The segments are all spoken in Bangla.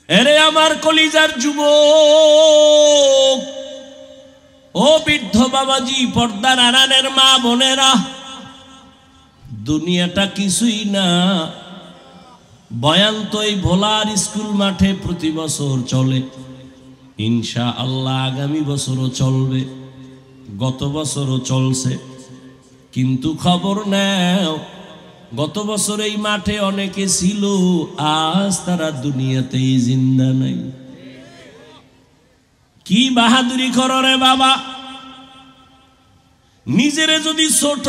এরে আমার কলিজার যুবক, ও বৃদ্ধ বাবাজি, পর্দার আড়ালের মা বোনেরা, দুনিয়াটা কিছুই না। বয়ান তো এই ভোলার স্কুল মাঠে প্রতি বছর চলে, ইনশাআল্লাহ আগামী বছরও চলবে, গত বছরও চলছে। কিন্তু খবর নাও, গত বছর এই মাঠে অনেকে ছিল, আজ তারা দুনিয়াতেই জিন্দা নাই। কি বাহাদুরি করো রে বাবা! নিজেরে যদি ছোট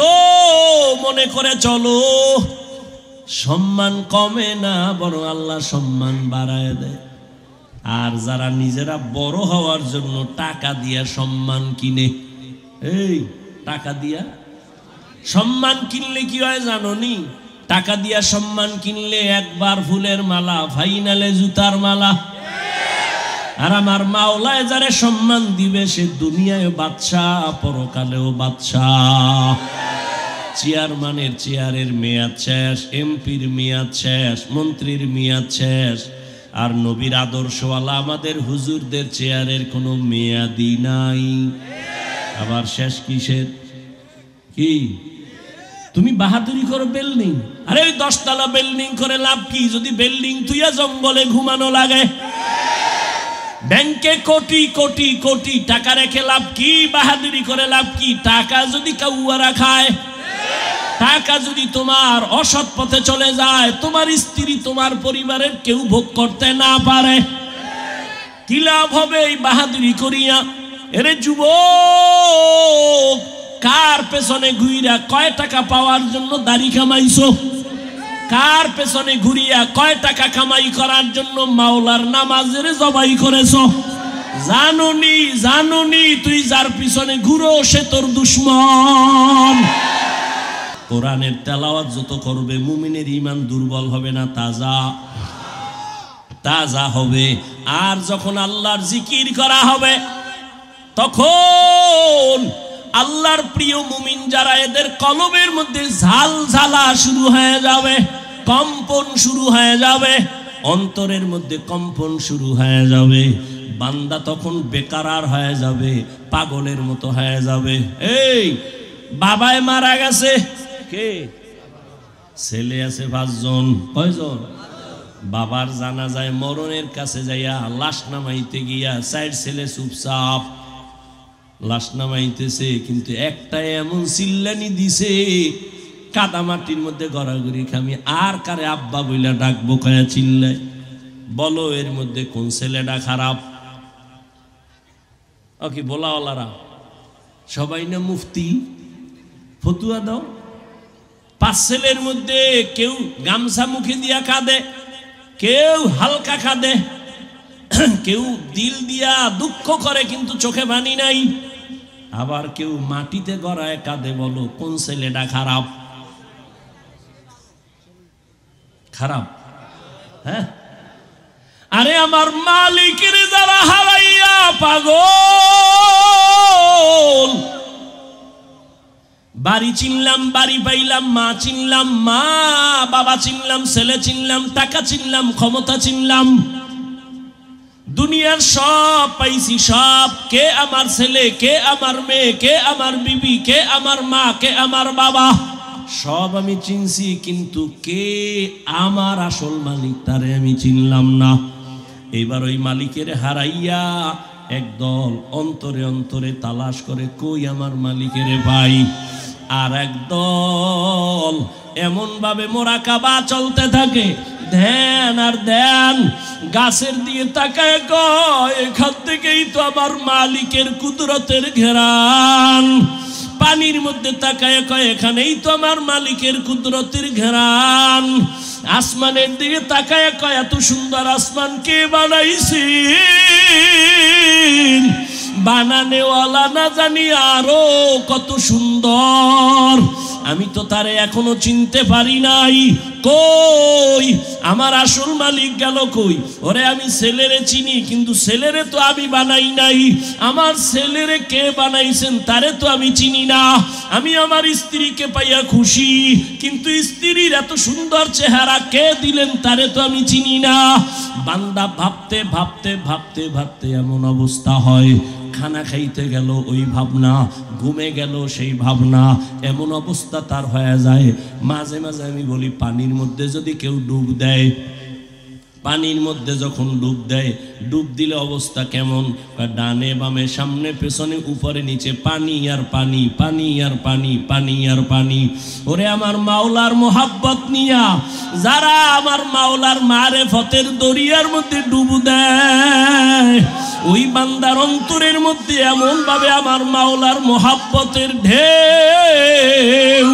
মনে করে চলো, সম্মান কমে না, বরং আল্লাহ সম্মান বাড়ায় দেয়। আর যারা নিজেরা বড় হওয়ার জন্য টাকা দিয়া সম্মান কিনে, এই টাকা দিয়া সম্মান কিনলে কি হয় জানো নি? টাকা দিয়া সম্মান কিনলে একবার ফুলের মালা, ফাইনালে জুতার মালা। আর আমার মাওলায় যারে সম্মান দিবে সে দুনিয়ায় বাদশাহ, পরকালেও বাদশাহ। চেয়ারম্যানের চেয়ারের মেয়াদ শেষ, এমপির মেয়াদ শেষ, মন্ত্রীর মেয়াদ শেষ, আর নবীর আদর্শওয়ালা আমাদের হুজুরদের চেয়ারের কোনো মেয়াদই নাই। আবার শেষ কিসের? কি তুমি বাহাদুরি করো বিল্ডিং? আরে ওই 10 তলা বিল্ডিং করে লাভ কি যদি বিল্ডিং তুইয়া জঙ্গলে ঘুমানো লাগে? ব্যাংকে কোটি কোটি কোটি টাকা রেখে লাভ কি? বাহাদুরি করে লাভ কি? টাকা যদি কাউয়ারা খায়, টাকা যদি তোমার অসৎ পথে চলে যায়, তোমার স্ত্রী তোমার পরিবারের কেউ ভোগ করতে না পারে, কি লাভ হবে এই বাহাদুরি করিয়া? এরে যুবক, কার পেছনে ঘুরিয়া কয় টাকা পাওয়ার জন্য দাড়ি কামাইছো? কার পেছনে ঘুরিয়া কয় টাকা কামাই করার জন্য মাওলার নামাজের জবাই করেছো? জানুনি জানুনি, তুই যার পিছনে ঘুরো সে তোর দুশ্মন। কোরআনের তেলাওয়াত যত করবে মুমিনের ঈমান দুর্বল হবে না, তাজা তাজা হবে। আর যখন আল্লাহর জিকির করা হবে, তখন আল্লাহর প্রিয় মুমিন যারা, এদের কলবের মধ্যে ঝালঝালা শুরু হয়ে যাবে, কম্পন শুরু হয়ে যাবে, অন্তরের মধ্যে কম্পন শুরু হয়ে যাবে। বান্দা তখন বেকারার হয়ে যাবে, পাগলের মতো হয়ে যাবে। এই বাবায় মারা গেছে, কে? ছেলে আছে 5 জন। কয়জন? বাবার জানাজায় মরণের কাছে যাইয়া লাশ নামাইতে গিয়া 4 ছেলে চুপচাপ লাশ নামাইতেছে, কিন্তু একটা এমন চিল্লানি দিছে, কাদা মাটির মধ্যে গড়াগড়ি খামি। আর কারে আব্বা বইলা ডাকবো, কয়া চিল্লায়? বলো এর মধ্যে কোন ছেলেটা খারাপ? ও কি বলাওয়ালারা সবাই না মুফতি? ফতুয়া দাও। 5 ছেলের মধ্যে কেউ গামছা মুখে দিয়া কাঁদে, কেউ হালকা কাঁদে, কেউ দিল দিয়া দুঃখ করে কিন্তু চোখে পানি নাই, আবার কেউ মাটিতে গড়ায় কাঁদে। বলো কোন ছেলেটা খারাপ? খারাপ? হ্যাঁ। আরে আমার মালিকের যারা হারাইয়া পাগল, বাড়ি চিনলাম, বাড়ি পাইলাম, মা চিনলাম, মা বাবা চিনলাম, ছেলে চিনলাম, টাকা চিনলাম, ক্ষমতা চিনলাম, দুনিয়ার সব পাইছি, সব। কে আমার ছেলে, কে আমার মেয়ে, কে আমার বিবি, কে আমার মা, কে আমার বাবা, সব আমি চিনছি, কিন্তু কে আমার আসল মালিক তারে আমি চিনলাম না। এবার ওই মালিকের হারাইয়া একদল অন্তরে অন্তরে তালাশ করে, কই আমার মালিকের ভাই। আর একদল এমন ভাবে মোরাকাবা চলতে থাকে, ধ্যান আর ধ্যান, গাছের দিয়ে তাকায় কয় এখান থেকেই তো আমার মালিকের কুদরতের ঘেরান। পানির মধ্যে তাকায় কয় এখানেই তো আমার মালিকের কুদরতের ঘেরান। আসমানের দিকে তাকায় কয় এত সুন্দর আসমান কে বানাইছে? বানানেওয়ালা না জানি আরো কত সুন্দর। আমি তো তারে এখনো চিনতে পারি নাই, কই আমার আসল মালিক গেল কই? ওরে আমি ছেলেরে চিনি, কিন্তু ছেলেরে তো আমি বানাই নাই, আমার ছেলেরে কে বানাইছেন তারে তো আমি চিনি না। আমি আমার স্ত্রীকে পাইয়া খুশি, কিন্তু স্ত্রীর এত সুন্দর চেহারা কে দিলেন তারে তো আমি চিনি না। বান্দা ভাবতে ভাবতে ভাবতে ভাবতে এমন অবস্থা হয়, খানা খাইতে গেল ওই ভাবনা, ঘুমে গেল সেই ভাবনা, এমন অবস্থা তার হয়ে যায়। মাঝে মাঝে আমি বলি, পানির মধ্যে যদি কেউ ডুব দেয়, পানির মধ্যে যখন ডুব দেয়, ডুব দিলে অবস্থা কেমন? ডানে বামে সামনে পেছনে উপরে নিচে পানি আর পানি, পানি আর পানি, পানি আর পানি। ওরে আমার মাওলার মোহাব্বত নিয়া যারা আমার মাওলার মারেফতের দরিয়ার মধ্যে ডুব দেয়, ওই বান্দার অন্তরের মধ্যে এমন ভাবে আমার মাওলার মোহাব্বতের ঢেউ,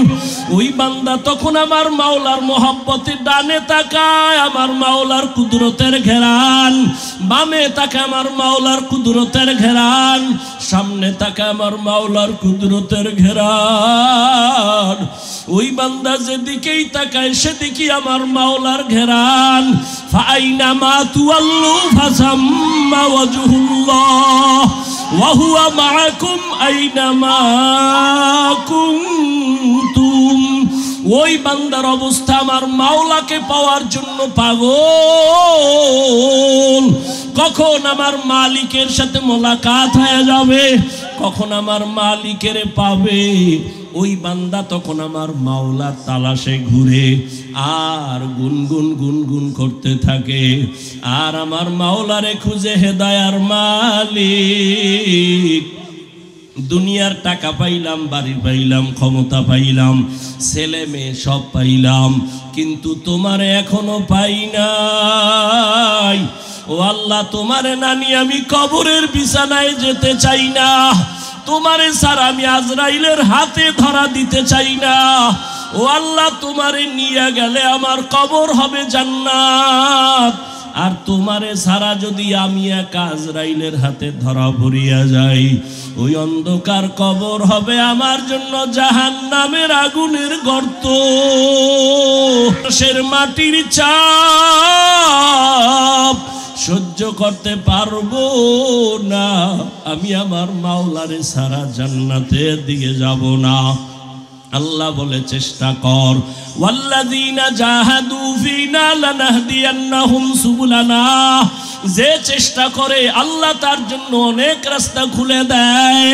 ওই বান্দা তখন আমার মাওলার মোহাব্বতে ডানে তাকায় আমার মাওলার কুদরতের ঘেরান, বামে তাকায় আমার মাওলার কুদরতের ঘেরান, সামনে তাকায় আমার মাওলার কুদরতের ঘেরান। ওই বান্দা যেদিকেই তাকায় সেদিকে আমার মাওলার ঘেরান। ফাইনামা তুআল্লু ফাসাম্মা ওয়াজহুল্লাহ ওয়া হুয়া মাআকুম আইনামা কুনতুম। ওই বান্দার অবস্থা আমার মাওলাকে পাওয়ার জন্য পাগল। কখন আমার মালিকের সাথে মোলাকাত হয়ে যাবে, কখন আমার মালিকের পাবে, ওই বান্দা তখন আমার মাওলার তালাশে ঘুরে আর গুনগুন গুনগুন করতে থাকে, আর আমার মাওলারে খুঁজে হেদায়ার মালিক। দুনিয়ার টাকা পাইলাম, বাড়ি পাইলাম, ক্ষমতা পাইলাম, ছেলে মেয়ে সব পাইলাম, কিন্তু তোমারে এখনো পাই নাই। ও আল্লাহ, তোমারে না নিয়ে আমি কবরের বিছানায় যেতে চাই না, তোমারে ছাড়া আমি আজরাইলের হাতে ধরা দিতে চাই না। ও আল্লাহ, তোমারে নিয়ে গেলে আমার কবর হবে জান্নাত, আর তোমারে ছাড়া যদি আমি একা আজরাইলের হাতে ধরা পড়িয়া যাই, ওই অন্ধকার কবর হবে আমার জন্য জাহান্নামের আগুনের গর্ত। সের মাটির চাপ সহ্য করতে পারবো না, আমি আমার মাওলারে ছাড়া জান্নাতের দিকে যাব না। আল্লাহ বলে চেষ্টা কর, ওয়াল্লাযীনা জাহাদু ফীনা লানাহদিয়ান্নাহুম সুবুলানা। যে চেষ্টা করে আল্লাহ তার জন্য অনেক রাস্তা খুলে দেয়।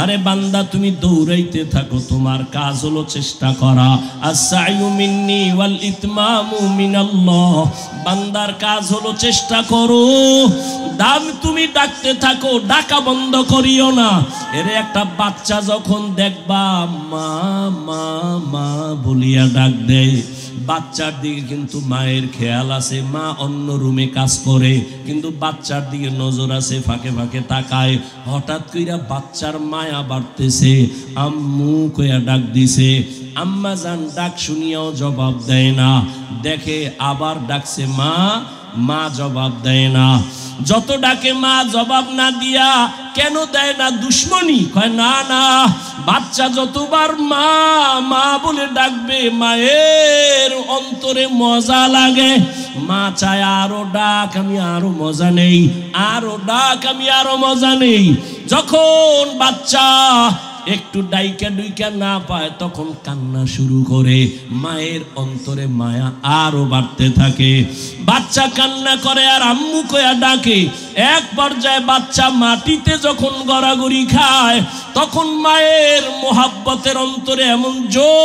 আরে বান্দা, তুমি দৌড়াইতে থাকো, তোমার কাজ হলো চেষ্টা করা। আস-সা'য়ু মিন্নি ওয়াল ইতমামু মিনাল্লাহ। বান্দার কাজ হলো চেষ্টা করো। তুমি ডাকতে থাকো, ডাকা বন্ধ করিও না। এর একটা বাচ্চা যখন দেখবা মা মা মা বলিয়া ডাক দেয়, বাচ্চার দিকে কিন্তু মায়ের খেয়াল আছে, মা অন্য রুমে কাজ করে, কিন্তু বাচ্চার দিকে নজর আছে, ফাঁকে ফাঁকে তাকায়। হঠাৎ কইরা বাচ্চার মায়া বাড়তেছে, আম্মু কইয়া ডাক দিছে, আম্মা জান ডাক শুনিয়াও জবাব দেয় না। দেখে আবার ডাকছে মা, মা জবাব দেয় না। যত ডাকে মা জবাব না দিয়া কেন দেয় না? দুশ্মনী? কয় না না, বাচ্চা যতবার মা মা বলে ডাকবে মায়ের অন্তরে মজা লাগে। মা চায় আরো ডাক, আমি আরো মজা নেই, আরো ডাক, আমি আরো মজা নেই। যখন বাচ্চা একটু ডাইকা ডুইকা না পায় তখন কান্না শুরু করে, মায়ের অন্তরে মায়া আরো বাড়তে থাকে। বাচ্চা কান্না করে আর আম্মু কয়া ডাকে। এক পর্যায়ে বাচ্চা মাটিতে যখন গড়াগড়ি খায় তখন মায়ের মোহাব্বতের অন্তরে এমন জোশ,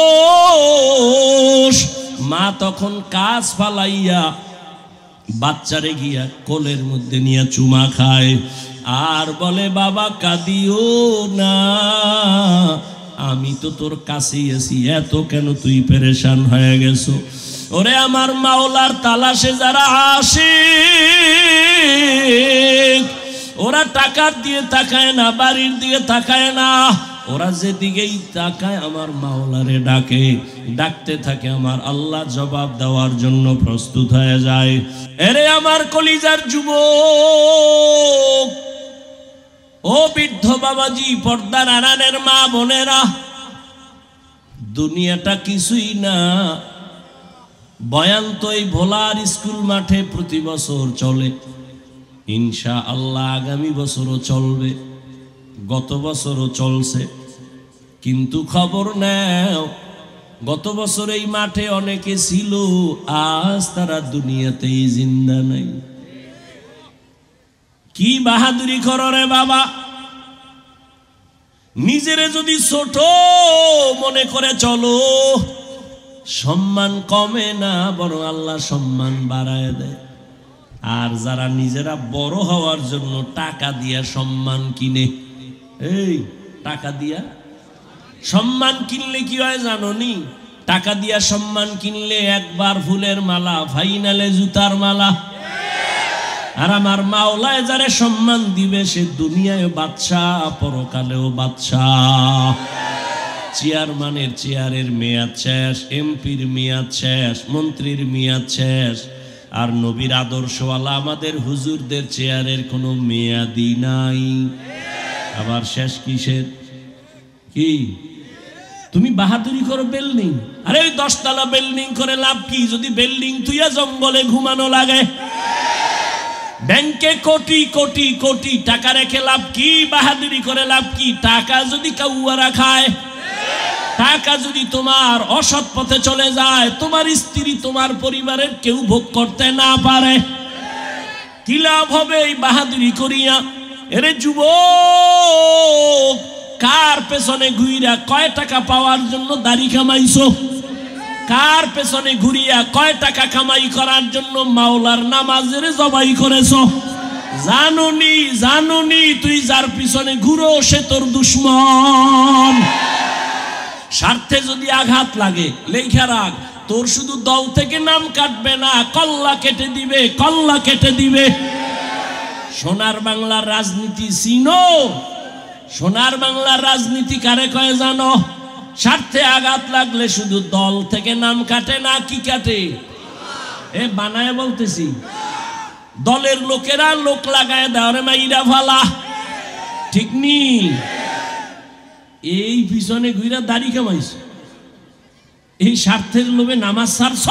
মা তখন কাজ ফালাইয়া বাচ্চারে গিয়া কোলের মধ্যে নিয়ে চুমা খায় আর বলে, বাবা কাঁদিও না, আমি তো তোর কাছেই আছি, এত কেন তুই পেরেশান হয়ে গেছো? ওরে আমার মাওলার তালাশে যারা আসে, ওরা টাকার দিয়ে তাকায় না, বাড়ির দিকে তাকায় না, ওরা যেদিকেই তাকায় আমার মাওলারে ডাকে। ডাকতে থাকে, আমার আল্লাহ জবাব দেওয়ার জন্য প্রস্তুত হয়ে যায়। এরে আমার কলিজার যুবক, ও বৃদ্ধ বাবাজি, পর্দার আড়ালের মা বোনেরা, দুনিয়াটা কিছুই না। বয়ান তো এই ভোলার স্কুল মাঠে প্রতি বছর চলে, ইনশাআল্লাহ আগামী বছরও চলবে, গত বছরও চলছে। কিন্তু খবর নাও, গত বছর এই মাঠে অনেকে ছিল, আজ তারা দুনিয়াতেই জিন্দা নাই। কি বাহাদুরি করো রে বাবা! নিজেরে যদি ছোট মনে করে চলো, সম্মান কমে না, বরং আল্লাহ সম্মান বাড়ায় দেয়। আর যারা নিজেরা বড় হওয়ার জন্য টাকা দিয়া সম্মান কিনে, এই টাকা দিয়া সম্মান কিনলে কি হয় জানো নি? টাকা দিয়া সম্মান কিনলে একবার ফুলের মালা, ফাইনালে জুতার মালা। আর আমার মাওলায় যারে সম্মান দিবে সে দুনিয়ায় বাদশাহ, পরকালেও বাদশাহ। চেয়ারম্যানের চেয়ারের মেয়াদ শেষ, এমপির মেয়াদ শেষ, মন্ত্রীর মেয়াদ শেষ, আর নবীর আদর্শওয়ালা আমাদের হুজুরদের চেয়ারের কোনো মেয়াদই নাই। আবার শেষ কিসের? কি তুমি বাহাদুরি করো বিল্ডিং? আরে ওই 10 তলা বিল্ডিং করে লাভ কি যদি বিল্ডিং তুইয়া জঙ্গলে ঘুমানো লাগে? ব্যাংকে কোটি কোটি কোটি টাকা রেখে লাভ কি? বাহাদুরি করে লাভ কি? টাকা যদি কাউয়ারা খায়, টাকা যদি তোমার অসৎ পথে চলে যায়, তোমার স্ত্রী তোমার পরিবারের কেউ ভোগ করতে না পারে, কি লাভ হবে এই বাহাদুরি করিয়া? এরে যুবক, কার পেছনে ঘুরিয়া কয় টাকা পাওয়ার জন্য দাড়ি কামাইছো? কার পেছনে ঘুরিয়া কয় টাকা কামাই করার জন্য মাওলার নামাজের জবাই করেছো? জানুনি জানুনি তুই যার পিছনে ঘুরো সে তোর দুশ্মন। স্বার্থে যদি আঘাত লাগে লেখা রাখ, তোর শুধু দল থেকে নাম কাটবে না, কল্লা কেটে দিবে, কল্লা কেটে দিবে। সোনার বাংলার রাজনীতি চিনো? সোনার বাংলার রাজনীতি কারে কয় জানো? স্বার্থে আঘাত লাগলে শুধু দল থেকে নাম কাটে না, কি কাটে? এ বানায় বলতেছি, দলের লোকেরা লোক লাগায় দেওয়ারে মাইরা ফালা, ঠিক নি? এই পিছনে ঘুরা দাড়ি কামাইছে, এই স্বার্থের লোভে নামাজ ছাড়ছ।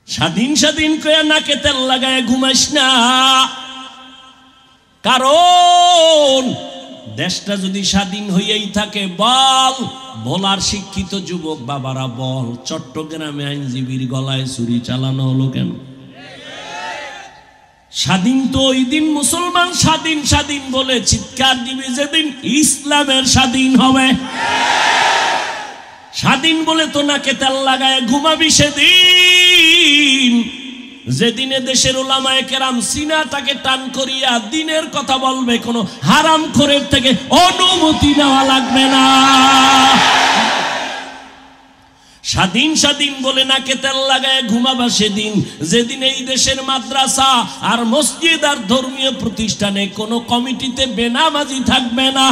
স্বাধীন স্বাধীন কয়া নাকে তেল লাগায় ঘুমাইস না, কারণ দেশটা যদি স্বাধীন হইয়াই থাকে, বল বলার শিক্ষিত যুবক বাবারা বল, চট্টগ্রামে আইনজীবীর গলায় ছুরি চালানো হলো কেন? স্বাধীন তো ওই দিন মুসলমান স্বাধীন স্বাধীন বলে চিৎকার দিবে যেদিন ইসলামের স্বাধীন হবে। স্বাধীন বলে তো নাকে তেল লাগায় ঘুমাবি সেদিন, যেদিনে দেশের উলামায়ে কেরাম সিনাটাকে টান করিয়া দিনের কথা বলবে, কোনো হারামখোরের থেকে অনুমতি নেওয়া লাগবে না। স্বাধীন স্বাধীন বলে নাকে তেল লাগায় ঘুমাবা সেদিন, যেদিন এই দেশের মাদ্রাসা আর মসজিদ আর ধর্মীয় প্রতিষ্ঠানে কোনো কমিটিতে বেনামাজি থাকবে না।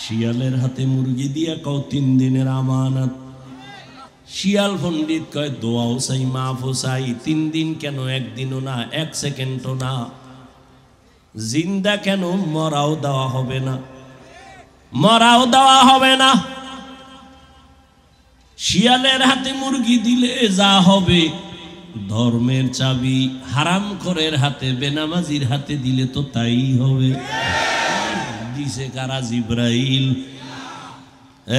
শিয়ালের হাতে মুরগি দিয়া কও 3 দিনের আমানত। শিয়াল পণ্ডিত কয় দোয়াও চাই, মাফও চাই, 3 দিন কেন, 1 দিনও না, 1 সেকেন্ডও না। জিন্দা কেন, মরাও দেওয়া হবে না, মরাও দেওয়া হবে না। শিয়ালের হাতে মুরগি দিলে যা হবে, ধর্মের চাবি হারামখোরের হাতে, বেনামাজির হাতে দিলে তো তাই হবে। দিছে কারা? জিব্রাইল।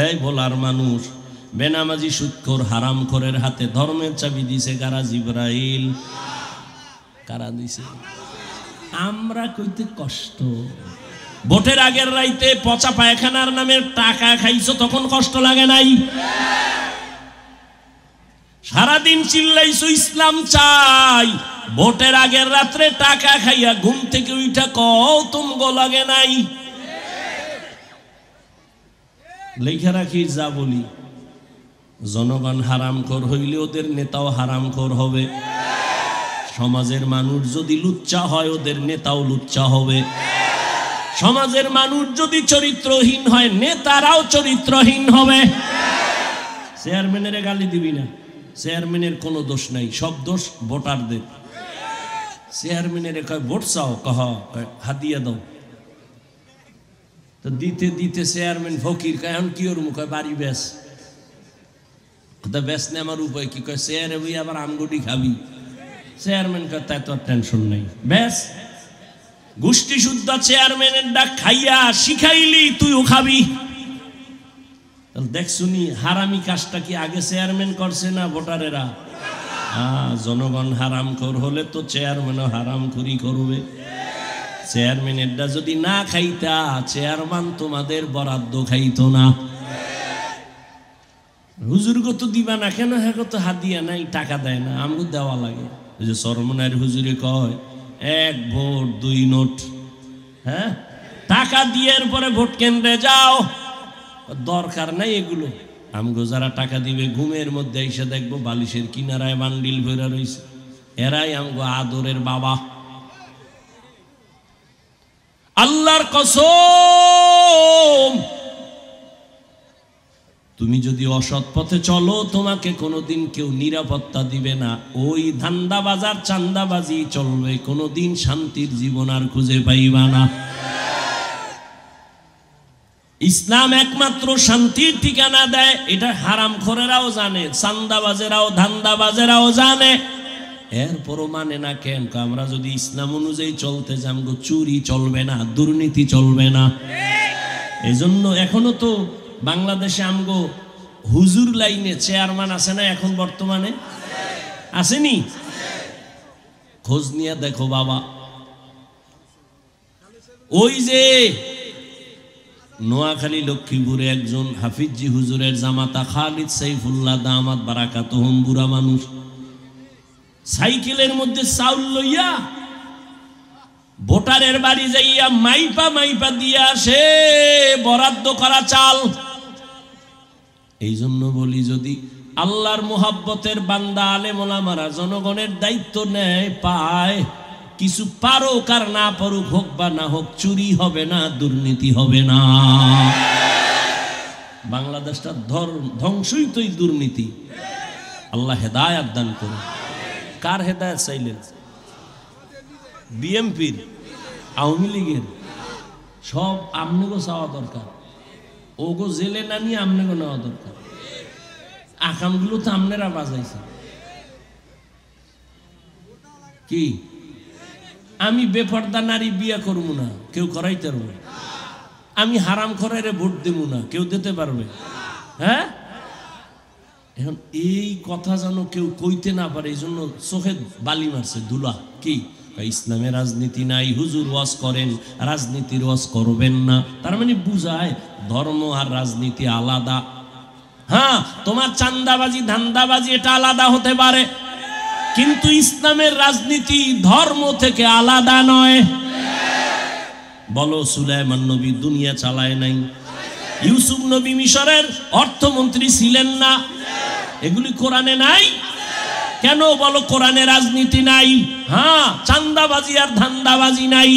এই বলার মানুষ, বেনামাজি সুদখোর হারামখোরের হাতে ধর্মের চাবি দিছে কারা? জিব্রাইল। কারা দিছে? আমরা কইতে কষ্ট। ভোটের আগের রাইতে পচা পায়খানার নামে টাকা খাইছো, তখন কষ্ট লাগে নাই? সারাদিন চিল্লাইছো ইসলাম চাই, ভোটের আগের রাত্রে টাকা খাইয়া ঘুম থেকে উঠা কও তুমগো লাগে নাই? লেখা রাখি যা বলি, জনগণ হারামখোর হইলে ওদের নেতাও হারামখোর হবে। সমাজের মানুষ যদি লুচ্চা হয়, ওদের নেতাও লুচ্চা হবে। সমাজের মানুষ যদি চরিত্রহীন হয়, নেতারাও চরিত্রহীন হবে। চেয়ারম্যানের গালি দিবি না, চেয়ারম্যানের কোনো দোষ নাই, সব দোষ ভোটারদের। চেয়ারম্যানের কয় ভোট চাও, কহ হাদিয়া দাও। তো দিতে দিতে চেয়ারম্যান ফকির কয় এখন কি ওর মুখে বাড়ি বেশ বেশ নে আমার উপায় কি কয় চেয়ারে বই আবার আমগুটি খাবি চেয়ারম্যান কয় তাই তোর টেনশন নেই বেশ গোষ্ঠী শুদ্ধ চেয়ারম্যানের ডাক খাইয়া শিখাইলি তুইও খাবি দেখ শুনি হারামি কাজটা কি আগে চেয়ারম্যান করছে না ভোটারেরা জনগণ হারামখোর হলে তো চেয়ারম্যানও হারামখোরি করবে চেয়ারম্যানেরটা যদি না খাইতা চেয়ারম্যান তোমাদের বরাদ্দ খাইতো না হুজুরকে তো দিবা না কেন হ্যাঁ তো হাদিয়া নাই টাকা দেয় না আমগো দেওয়া লাগে ওই যে সরমনার হুজুরে কয় 1 ভোট 2 নোট হ্যাঁ টাকা দিয়ে পরে ভোট কেন্দ্রে যাও দরকার নাই এগুলো আমগো যারা টাকা দিবে ঘুমের মধ্যে এসে দেখবো বালিশের কিনারায় বান্ডিল ভরা রয়েছে এরাই আমগো আদরের বাবা আল্লাহর কসম তুমি যদি অসৎ পথে চলো তোমাকে কোনোদিন কেউ নিরাপত্তা দিবে না ওই ধান্দাবাজার চান্দাবাজি চলবে কোনোদিন শান্তির জীবন আর খুঁজে পাইবা না ইসলাম একমাত্র শান্তির ঠিকানা দেয় এটা হারামখোরেরাও জানে চান্দাবাজেরাও ধান্দাবাজেরাও জানে এরপরও মানে না কেন আমরা যদি ইসলাম অনুযায়ী চলতে যাবো চুরি চলবে না দুর্নীতি চলবে না এজন্য এখনো তো বাংলাদেশে আমগো হুজুর লাইনে চেয়ারম্যান আছে না এখন বর্তমানে আসেনি খোঁজ নিয়ে দেখো বাবা ওই যে নোয়াখালী লক্ষ্মীপুরে একজন হাফিজি হুজুরের জামাতা খালিদ সাইফুল্লাহ দামাত বারাকাতুহুম বুড়া মানুষ সাইকেলের মধ্যে চাউল লইয়া ভোটারের বাড়ি যাইয়া মাইপা মাইপা দিয়া আসে বরাদ্দ করা চাল এই জন্য বলি যদি আল্লাহর মুহাব্বতের বান্দা আলেম ওলামারা জনগণের দায়িত্ব নেয় পায় কিছু পারুক আর না পারুক হোক বা না হোক চুরি হবে না দুর্নীতি হবে না বাংলাদেশটা ধ্বংসই তো দুর্নীতি আল্লাহ হেদায়েত দান করুন কার হেদায়েত চাইলেন বিএমপির আওয়ামী লীগের সব আমনেগো চাওয়া দরকার ওগো জেলে না নিয়ে আমনেগো নেওয়া দরকার আকামগুলো তো আমনেরা বাজাইছে কি আমি বেপর্দা নারী বিয়ে করবো না কেউ করাইতে পারবো আমি হারাম খরাইরে ভোট দেবো না কেউ দিতে পারবে হ্যাঁ এখন এই কথা যেন কেউ কইতে না পারে এই জন্য চোখে বালি মারছে দুলা কি ইসলামে রাজনীতি নাই হুজুর ওয়াজ করেন রাজনীতির ওয়াজ করবেন না তার মানে বুঝায় ধর্ম আর রাজনীতি আলাদা হ্যাঁ তোমার চান্দাবাজি ধান্দাবাজি এটা আলাদা হতে পারে কিন্তু ইসলামের রাজনীতি ধর্ম থেকে আলাদা নয় বলো সুলাইমান নবী দুনিয়া চালায় নাই ইউসুফ নবী মিশরের অর্থমন্ত্রী ছিলেন না এগুলি কোরআনে নাই কেন বলো কোরআনে রাজনীতি নাই হ্যাঁ চান্দাবাজি আর ধান্দাবাজি নাই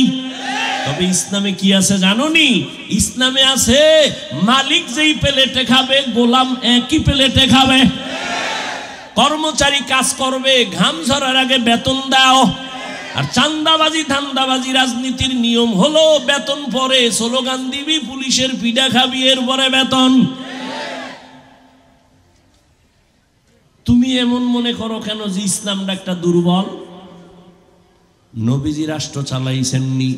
তবে ইসলামে কি আছে জানোনি ইসলামে আছে মালিক যেই প্লেটে খাবে গোলাম একই প্লেটে খাবে কর্মচারী কাজ করবে ঘাম ঝরার আগে বেতন দাও আর চান্দাবাজি ধান্দাবাজি রাজনীতির নিয়ম হলো বেতন পরে স্লোগান দিবি পুলিশের পিঠা খাবি এরপরে বেতন তুমি এমন মনে করো কেন যে ইসলামটা একটা দুর্বল নবীজি রাষ্ট্র চালাইছেননি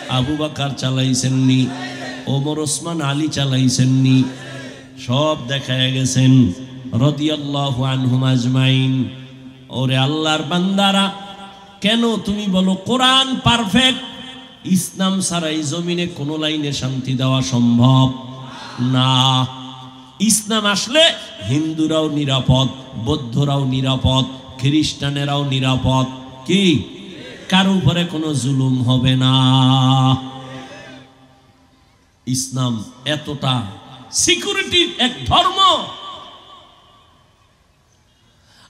আবু বকর চালাইছেননি ওমর ওসমান আলী চালাইছেননি সব দেখায় গেছেন রাদিয়াল্লাহু আনহুম আজমাইন ওরে আল্লাহর বান্দারা কেন তুমি বলো কোরআন পারফেক্ট ইসলাম ছাড়াই জমিনে কোন লাইনে শান্তি দেওয়া সম্ভব না ইসলাম আসলে হিন্দুরাও নিরাপদ বৌদ্ধরাও নিরাপদ খ্রিস্টানেরাও নিরাপদ কি কারো উপরে কোনো জুলুম হবে না ইসলাম এতটা সিকিউরিটির এক ধর্ম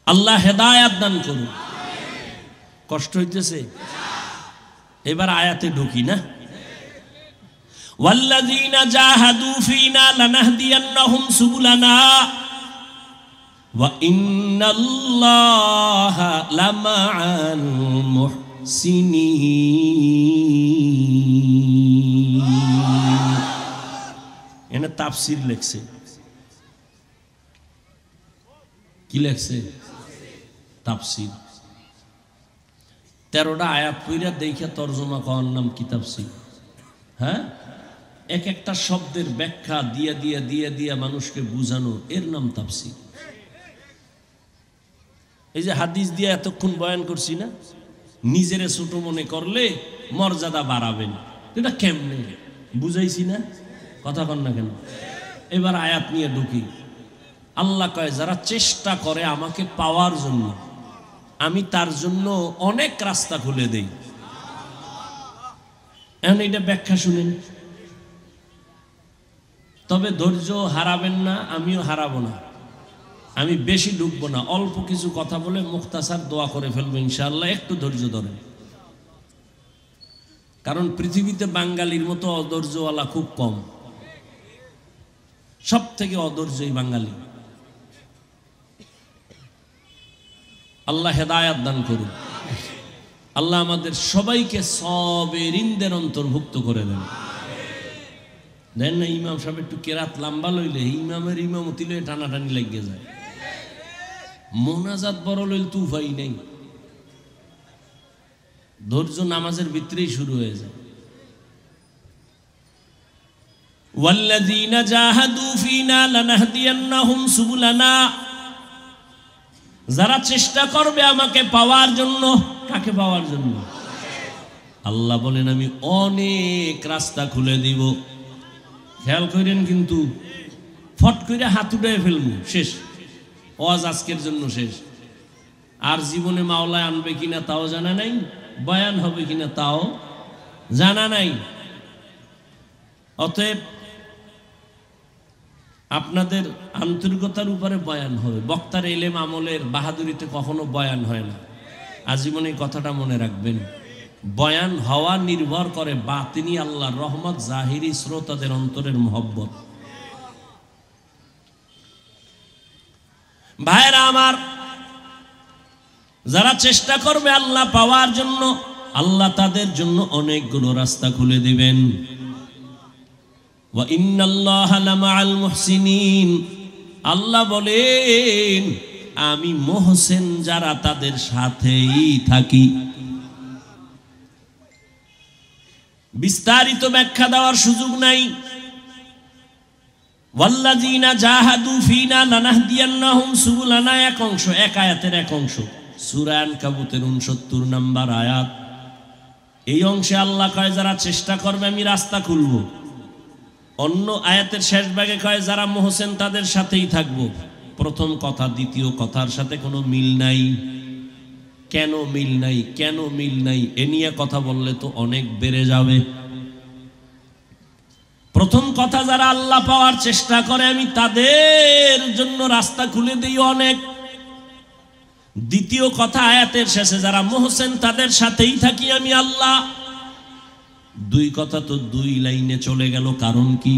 আল্লাহ হেদায়েত দান করুন কষ্ট হইতেছে এবার আয়াতে ঢুকি না ওয়াল্লাযীনা জাহাদু ফীনা লানাহদিয়ান্নাহুম সুবুলানা ওয়া ইন্নাল্লাহা লামাআল মুহসিনিন তাফসির লেখছে। কি লেখছে? তাফসির। 13টা আয়াত পইরা দেখে তরজমা করার নাম কি তাফসির? হ্যাঁ, এক একটা শব্দের ব্যাখ্যা দিয়ে দিয়ে দিয়ে দিয়ে মানুষকে বুঝানো, এর নাম তাফসির। এই যে হাদিস দিয়ে এতক্ষণ বয়ান করছি না, নিজেরে ছোট মনে করলে মর্যাদা বাড়াবেন, এটা কেমনে বুঝাইছি না? কথা কন না কেন? এবার আয়াত নিয়ে ঢুকি। আল্লাহ কয়, যারা চেষ্টা করে আমাকে পাওয়ার জন্য, আমি তার জন্য অনেক রাস্তা খুলে দেই। এখন এটা ব্যাখ্যা শুনেন। তবে ধৈর্য হারাবেন না, আমিও হারাবো না। আমি বেশি ঢুকবো না, অল্প কিছু কথা বলে মুখতাসার দোয়া করে ফেলবো ইনশাআল্লাহ। একটু ধৈর্য ধরেন, কারণ পৃথিবীতে বাঙালির মতো অধৈর্যওয়ালা খুব কম। সব থেকে অধৈর্যই বাঙালি। আল্লাহ হেদায়াত দান করুন। আল্লাহ আমাদের সবাইকে সবেরিনদের অন্তর্ভুক্ত করে দেন। দেন না, ইমাম সাহেব একটু কেরাত লম্বা লইলে ইমামের ইমামতি লইলে টানাটানি লাগিয়ে যায়। মোনাজাত বড় লইল তো উপায় নেই, ধৈর্য নামাজের ভিতরেই শুরু হয়ে যায়। ওয়াল্লাযীনা জাহাদু ফীনা লানাহদিয়ান্নাহুম সুবুলানা, যারা চেষ্টা করবে আমাকে পাওয়ার জন্য। কাকে পাওয়ার জন্য? আল্লাহ বলেন, আমি অনেক রাস্তা খুলে দিব। খেয়াল করেন, কিন্তু ফট করে হাত উঠায় ফেলবো, শেষ ওয়াজ আজকের জন্য শেষ। আর জীবনে মাওলায় আনবে কিনা তাও জানা নাই, বয়ান হবে কিনা তাও জানা নাই। অতএব আপনাদের আন্তরিকতার উপরে বয়ান হবে। বক্তার এলেম আমলের বাহাদুরিতে কখনো বয়ান হয় না। আজীবন এই কথাটা মনে রাখবেন। বয়ান হওয়া নির্ভর করে বাতিনি আল্লাহর রহমত, জাহিরি শ্রোতাদের অন্তরের মোহব্বত। ভাইরা আমার, যারা চেষ্টা করবে আল্লাহ পাওয়ার জন্য, আল্লাহ তাদের জন্য অনেকগুলো রাস্তা খুলে দিবেন। ওয়া ইন্নাল্লাহা লামাআল মুহসিনিন, আল্লাহ বলেন আমি মুহসিন যারা তাদের সাথেই থাকি। বিস্তারিত ব্যাখ্যা দেওয়ার সুযোগ নাই। ওয়াল্লাযীনা জাহাদু ফীনা লানাহদিয়ান্নাহুম সুবুলানা এক অংশ, এক আয়াতের এক অংশ, সূরা আনকাবুতের 69 নম্বর আয়াত। এই অংশে আল্লাহ কয় যারা চেষ্টা করবে আমি রাস্তা খুলব। অন্য আয়াতের শেষ ভাগে কয় যারা মুহসিন তাদের সাথেই থাকব। প্রথম কথা দ্বিতীয় কথার সাথে কোনো মিল নাই। কেন মিল নাই? কেন মিল নাই এ নিয়ে কথা বললে তো অনেক বেড়ে যাবে। প্রথম কথা, যারা আল্লাহ পাওয়ার চেষ্টা করে আমি তাদের জন্য রাস্তা খুলে দিই অনেক। দ্বিতীয় কথা, আয়াতের শেষে যারা মুহসিন তাদের সাথেই থাকি আমি আল্লাহ। দুই কথা তো দুই লাইনে চলে গেল। কারণ কি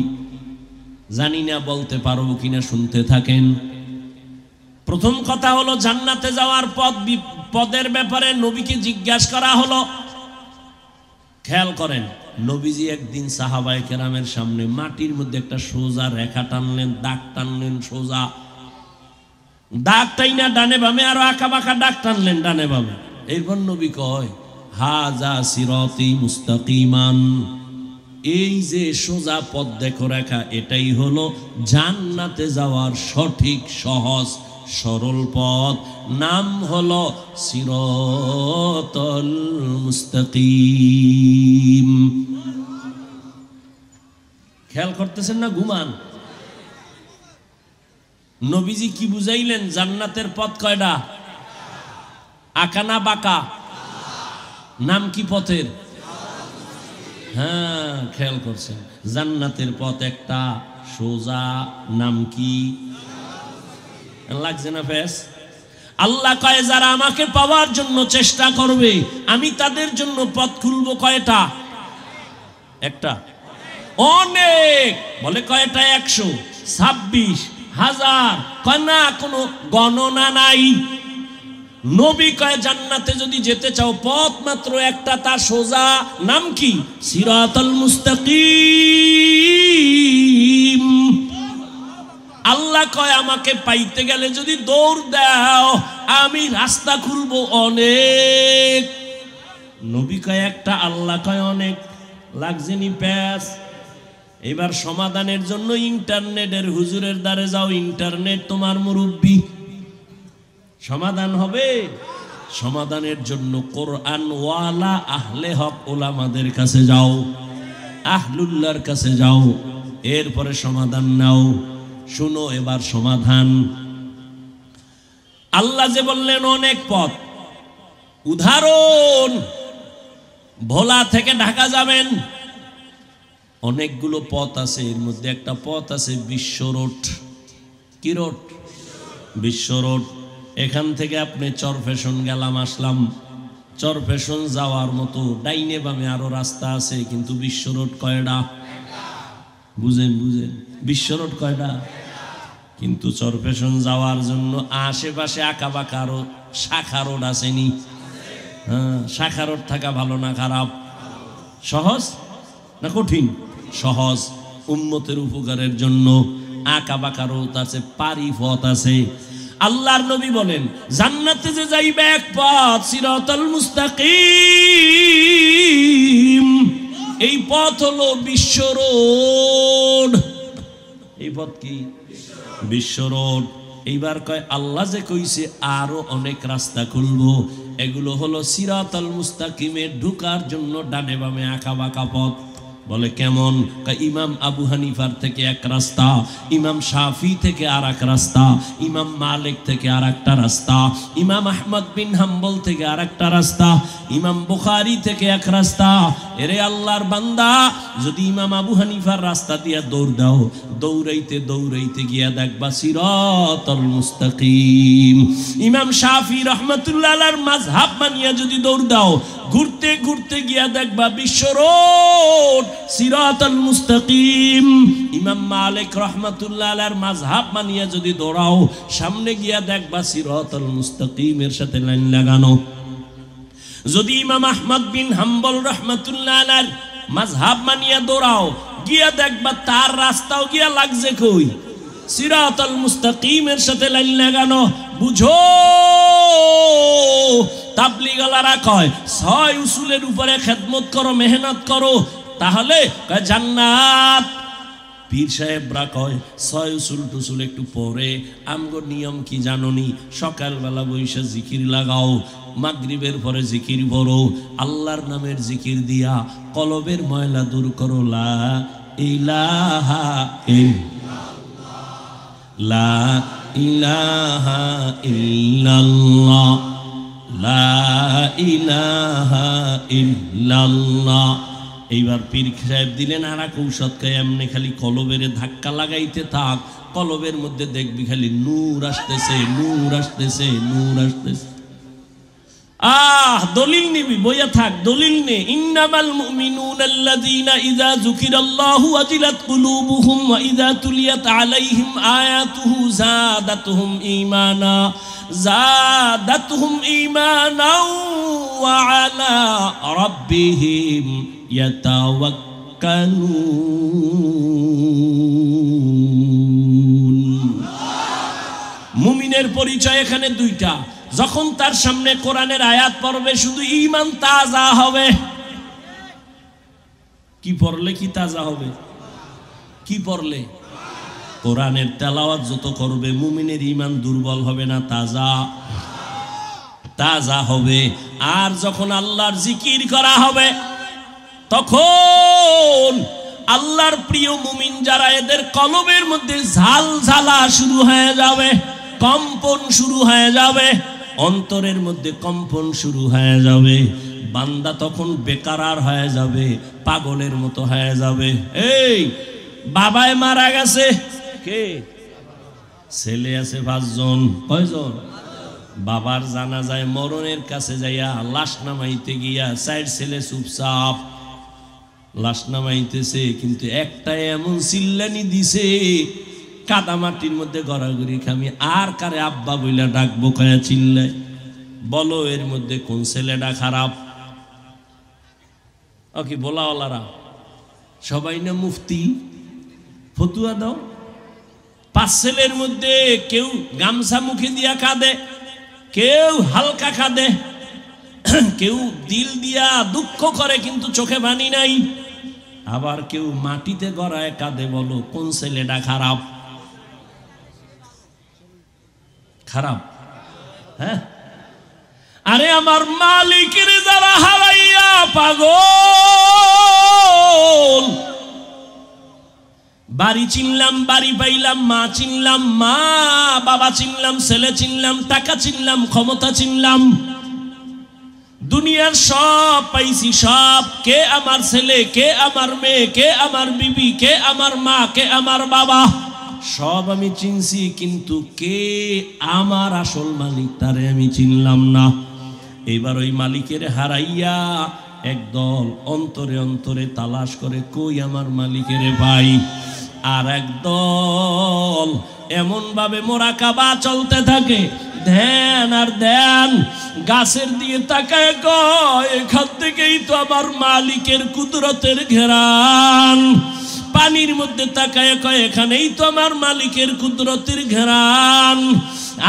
জানি না, বলতে পারবো কিনা, শুনতে থাকেন। প্রথম কথা হলো জান্নাতে যাওয়ার পদের ব্যাপারে নবীকে জিজ্ঞাসা করা হলো। খেয়াল করেন, নবীজি একদিন সাহাবায়ে কেরামের সামনে মাটির মধ্যে একটা সোজা রেখা টানলেন, দাগ টানলেন, সোজা দাগ টাইনা ডানে বামে আরো আঁকা বাঁকা দাগ টানলেন ডানে বামে। এরপর নবী কয় হাজা সিরাতি মুস্তাকিমান, এই যে সোজা পথ দেখো রেখা, এটাই হলো জান্নাতে যাওয়ার সঠিক সহজ সরল পথ। নাম হলো সিরাতুল মুস্তাকিম। খেয়াল করতেছেন না? ঘুমান। নবীজি কি বুঝাইলেন? জান্নাতের পথ কয়টা? আঁকা না বাঁকা? নাম কি পথের? হ্যাঁ, খেয়াল করছেন, জান্নাতের পথ একটা সোজা। নাম কি? লাগছে না ফেস? আল্লাহ কয় যারা আমাকে পাওয়ার জন্য চেষ্টা করবে আমি তাদের জন্য পথ খুলবো। কয়টা? একটা। অনেক। বলে কয়টা? 126,000। কয় না, কোনো গণনা নাই। নবী কয় জান্নাতে যদি যেতে চাও পথ মাত্র একটা, তা সোজা। নাম কি? সিরাতুল মুস্তাকিম। আল্লাহ কয় আমাকে পাইতে গেলে যদি দৌড় দাও আমি রাস্তা খুলবো অনেক। নবী কয় একটা, আল্লাহ কয় অনেক। লাগছেনি প্যাস। এবার সমাধানের জন্য ইন্টারনেটের হুজুরের দ্বারে যাও, ইন্টারনেট তোমার মুরব্বী। সমাধান হবে? সমাধানের জন্য কোরআন ওয়ালা আহলে হক ওলামাদের কাছে যাও, আহলুল্লাহর কাছে যাও, এরপরে সমাধান নাও। শুনো এবার সমাধান। আল্লাহ যে বললেন অনেক পথ, উদাহরণ ভোলা থেকে ঢাকা যাবেন, অনেকগুলো পথ আছে, এর মধ্যে একটা পথ আছে বিশ্ব রোড। কি রোড? বিশ্ব রোড। এখান থেকে আপনি চরফেশন গেলাম, আসলাম। চরফেশন যাওয়ার মতো ডাইনে বামে আরো রাস্তা আছে, কিন্তু বিশ্ব রোড কয়টা? বুঝেন বুঝেন, বিশ্ব রোড কয়টা? কিন্তু চরফেশন যাওয়ার জন্য আশেপাশে আঁকা বাঁকা আরো শাখা রোড আসেনি? হ্যাঁ, শাখা রোড থাকা ভালো না খারাপ? সহজ না কঠিন? সহজ। উম্মতের উপকারের জন্য আঁকা বাঁকা রোড আছে, পারি পথ আছে। আল্লাহর নবী বলেন জান্নাতে যে যাইবে এক পথ, সিরাতাল মুস্তাকিম, এই পথ হলো বিশ্ব রোড। এই পথ কি? বিশ্ব রোড। এইবার কয় আল্লাহ যে কইছে আরো অনেক রাস্তা খুলবো, এগুলো হলো সিরাতাল মুস্তাকিমে ঢুকার জন্য ডানে বামে আঁকা বাঁকা পথ। বলে কেমন? ইমাম আবু হানিফার থেকে এক রাস্তা, ইমাম শাফি থেকে আর এক রাস্তা, ইমাম মালিক থেকে আর একটা রাস্তা, ইমাম আহমদ বিন হাম্বল থেকে আর একটা রাস্তা, ইমাম বুখারী থেকে এক রাস্তা। এরে আল্লাহর বান্দা, যদি ইমাম আবু হানিফার রাস্তা দিয়া দৌড় দাও, দৌড়াইতে দৌড়াইতে গিয়া দেখবা সিরাতাল মুস্তাকিম। ইমাম শাফি রহমাতুল্লাহ আলাইহির মাযহাব মানিয়া যদি দৌড় দাও, ঘুরতে ঘুরতে গিয়া দেখবা বিশ্ব রোড, সিরাতাল মুস্তাকিম। ইমাম মালিক রহমাতুল্লাহ আলাইহির মাযহাব মানিয়া যদি দৌড়াও, সামনে গিয়া দেখবা সিরাতাল মুস্তাকিমের সাথে লাইন লাগানো। যদি ইমাম আহমদ বিন হাম্বল রহমাতুল্লাহ আলাইহির মাযহাব মানিয়া দৌড়াও, গিয়া দেখবা তার রাস্তাও গিয়া লাগছে কই? সিরাতাল মুস্তাকিমের সাথে লাইন লাগানো। বুঝো, তাবলীগালারা কয় 6 উসুলের উপরে খেদমত করো, মেহনত করো, তাহলে জান্নাত। পীর সাহেবরা কয় 6 উসুল টুসুল একটু পরে। আমগো নিয়ম কি জানোনি? সকালবেলা বৈশা জিকির লাগাও, মাগরিবের পরে জিকির পড়ো, আল্লাহর নামের জিকির দিয়া কলবের ময়লা দূর করো। লা ইলাহা ইল্লাল্লাহ, লা ইলাহা ইল্লাল্লাহ, লা ইলাহা ইল্লাল্লাহ। এইবার পীর সাহেব দিলেন আর এক ঔষধ, এমনি খালি কলবের ধাক্কা লাগাইতে থাক, কলবের মধ্যে দেখবি খালি নূর আসতেছে, নূর আসতেছে, নূর আসতেছে। দলিল নিবি, বইয়া থাক, দলিল নে। ইন্নামাল মুমিনুনা আল্লাযীনা ইযা যুকিরাল্লাহু ওয়াজিলাত কুলুবুহুম ওয়া ইযা তুলিয়াত আলাইহিম আয়াতুহু যাদাতুহুম ঈমানা, যাদাতুহুম ঈমানা ওয়া আলা রাব্বিহিম ইয়াতাওয়াক্কালুন। মুমিনের পরিচয় এখানে দুইটা। যখন তার সামনে কোরআনের আয়াত পড়বে, শুধু ঈমান তাজা হবে। কি পড়লে কি তাজা হবে? কি পড়লে? কোরআনের তেলাওয়াত যত করবে, মুমিনের ঈমান দুর্বল হবে না, তাজা তাজা হবে। আর যখন আল্লাহর জিকির করা হবে, তখন আল্লাহর প্রিয় মুমিন যারা, এদের কলবের মধ্যে ঝালঝালা শুরু হয়ে যাবে, কম্পন শুরু হয়ে যাবে, অন্তরের মধ্যে কম্পন শুরু হয়ে যাবে। বান্দা তখন বেকারার হয়ে যাবে, পাগলের মতো হয়ে যাবে। এই বাবায় মারা গেছে, কে? ছেলে আছে 5 জন। কয়জন? বাবার জানাজায় মরণের কাছে যাইয়া লাশ নামাইতে গিয়া 4 ছেলে চুপচাপ লাশ নামাইতেছে, কিন্তু একটা এমন চিল্লানি দিছে, কাদা মাটির মধ্যে গড়াগড়ি খামি। আর কারে আব্বা বইলা ডাকবো, কয়া চিল্লায়। বলো এর মধ্যে কোন ছেলেটা খারাপ? কি বলাওয়ালারা সবাই না মুফতি? ফতুয়া দাও, 5 ছেলের মধ্যে কেউ গামছা মুখে দিয়া কাঁদে, কেউ হালকা কাঁদে, কেউ দিল দিয়া দুঃখ করে কিন্তু চোখে পানি নাই, আবার কেউ মাটিতে গড়ায় কাঁদে। বলো কোন ছেলেটা খারাপ? খারাপ? হ্যাঁ। আরে আমার মালিকের যারা হারাইয়া পাগল, বাড়ি চিনলাম, বাড়ি পাইলাম, মা চিনলাম, মা বাবা চিনলাম, ছেলে চিনলাম, টাকা চিনলাম, ক্ষমতা চিনলাম, দুনিয়ার সব পাইছি, সব। কে আমার ছেলে, কে আমার মেয়ে, কে আমার বিবি, কে আমার মা, কে আমার বাবা, সব আমি চিনছি, কিন্তু কে আমার আসল মালিক তারে আমি চিনলাম না। এবার ওই মালিকের হারাইয়া একদল অন্তরে অন্তরে তালাশ করে, কই আমার মালিকের ভাই। আর একদল এমন ভাবে মোরাকাবা চলতে থাকে, ধ্যান আর ধ্যান, গাছের দিকে তাকায় কয় এখান থেকেই তো আমার মালিকের কুদরতের ঘেরান। পানির মধ্যে তাকায় কয় এখানেই তো আমার মালিকের কুদরতের ঘেরান।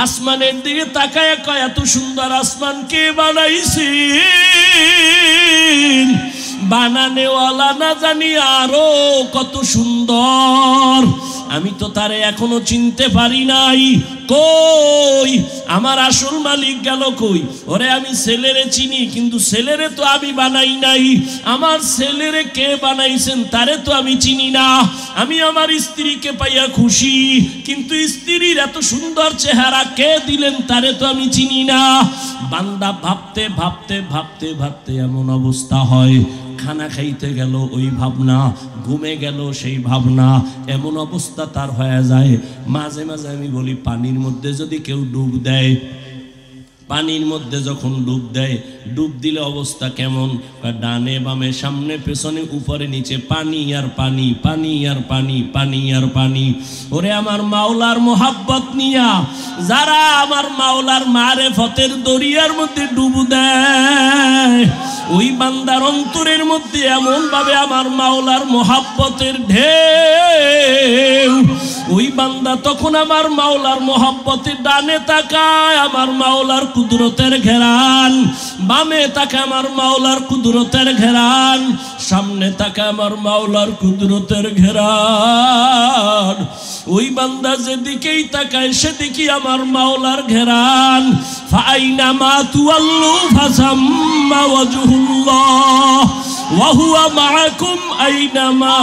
আসমানের দিকে তাকায় কয় এত সুন্দর আসমান কে বানাইছে, বানানেওয়ালা না জানি আরো কত সুন্দর, আমি তো তারে এখনো চিনতে পারি নাই। কই আমার আসল মালিক গেল কই? ওরে আমি ছেলেরে চিনি, কিন্তু ছেলেরে তো আমি বানাই নাই। আমার ছেলেরে কে বানাইছেন তারে তো আমি চিনি না। আমি আমার স্ত্রীকে পাইয়া খুশি, কিন্তু স্ত্রীর এত সুন্দর চেহারা কে দিলেন তারে তো আমি চিনি না। বান্দা ভাবতে ভাবতে ভাবতে ভাবতে এমন অবস্থা হয়, খানা খাইতে গেল ওই ভাবনা, ঘুমে গেল সেই ভাবনা, এমন অবস্থা তার হয়ে যায়। মাঝে মাঝে আমি বলি পানির মধ্যে যদি কেউ ডুব দেয়, পানির মধ্যে যখন ডুব দেয়, ডুব দিলে অবস্থা কেমন? ডানে বামে সামনে পেছনে উপরে নিচে পানি আর পানি, পানি আর পানি, পানি আর পানি। ওরে আমার মাওলার মোহাব্বত নিয়া যারা আমার মাওলার মারেফতের দরিয়ার মধ্যে ডুব দেয়, ওই বান্দার অন্তরের মধ্যে এমন ভাবে আমার মাওলার মোহাব্বতের ঢেউ, ওই বান্দা তখন আমার মাওলার মোহাব্বতে ডানে তাকায় আমার মাওলার কুদরতের ঘেরান, বামে তাকায় আমার মাওলার কুদরতের ঘেরান, সামনে তাকায় আমার মাওলার কুদরতের ঘেরান। ওই বান্দা যেদিকেই তাকায় সেদিকে আমার মাওলার ঘেরান। ফাইনামা তুআল্লু ফাসাম্মা ওয়াজহুল্লাহ ওয়া হুয়া মাআকুম আইনামা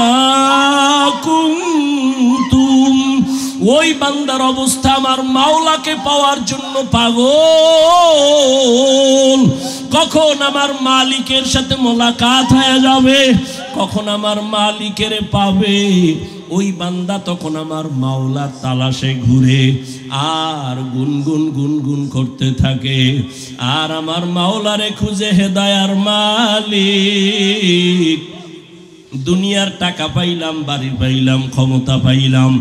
কুনতুম। ওই বান্দার অবস্থা আমার মাওলাকে পাওয়ার জন্য পাগল। কখন আমার মালিকের সাথে মোলাকাত হয়ে যাবে, কখন আমার মালিকের পাবে, ওই বান্দা তখন আমার মাওলার তালাশে ঘুরে আর গুনগুন গুনগুন করতে থাকে, আর আমার মাওলারে খুঁজে হেদায়ার মালিক। দুনিয়ার টাকা পাইলাম, বাড়ি পাইলাম, ক্ষমতা পাইলাম,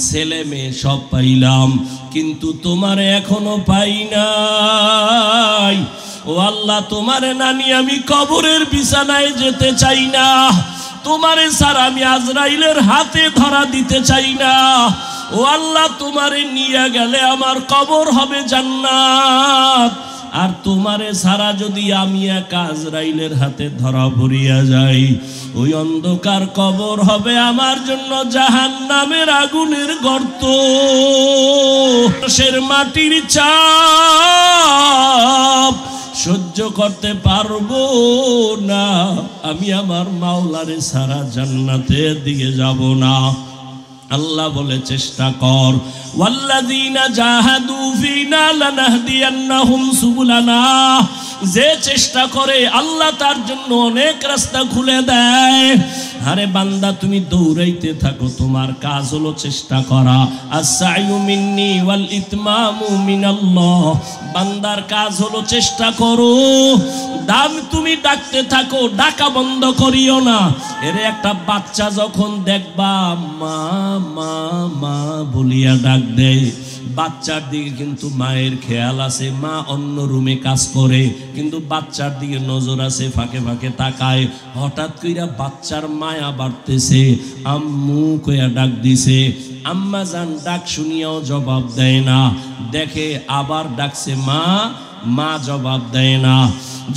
ছেলে মেয়ে সব পাইলাম, কিন্তু তোমারে এখনো পাই নাই। ও আল্লাহ, তোমারে না নিয়ে আমি কবরের বিছানায় যেতে চাই না, তোমারে ছাড়া আমি আজরাইলের হাতে ধরা দিতে চাই না। ও আল্লাহ, তোমারে নিয়ে গেলে আমার কবর হবে জান্নাত, আর তোমারে ছাড়া যদি আমি একা আজরাইলের হাতে ধরা পড়িয়া যাই, ওই অন্ধকার কবর হবে আমার জন্য জাহান্নামের আগুনের গর্ত। সের মাটির চাপ সহ্য করতে পারবো না, আমি আমার মাওলারে ছাড়া জান্নাতের দিকে যাব না। আল্লাহ বলে চেষ্টা কর, ওয়াল্লাযীনা জাহাদু ফীনা লানাহদিয়ান্নাহুম সুবুলানা। যে চেষ্টা করে আল্লাহ তার জন্য অনেক রাস্তা খুলে দেয়। আরে বান্দা, তুমি দৌড়াইতে থাকো, তোমার কাজ হলো চেষ্টা করা। আস-সা'য়ু মিন্নি ওয়াল ইতমামু মিনাল্লাহ। বান্দার কাজ হলো চেষ্টা করো। তুমি ডাকতে থাকো, ডাকা বন্ধ করিও না। এর একটা বাচ্চা যখন দেখবা মা মা মা বলিয়া ডাক দেয়, বাচ্চার দিকে কিন্তু মায়ের খেয়াল আছে, মা অন্য রুমে কাজ করে, কিন্তু বাচ্চার দিকে নজর আছে, ফাঁকে ফাঁকে তাকায়। হঠাৎ কইরা বাচ্চার মায়া বাড়তেছে, আম্মু কইয়া ডাক দিছে, আম্মা জান ডাক শুনিয়াও জবাব দেয় না। দেখে আবার ডাকছে মা, মা জবাব দেয় না।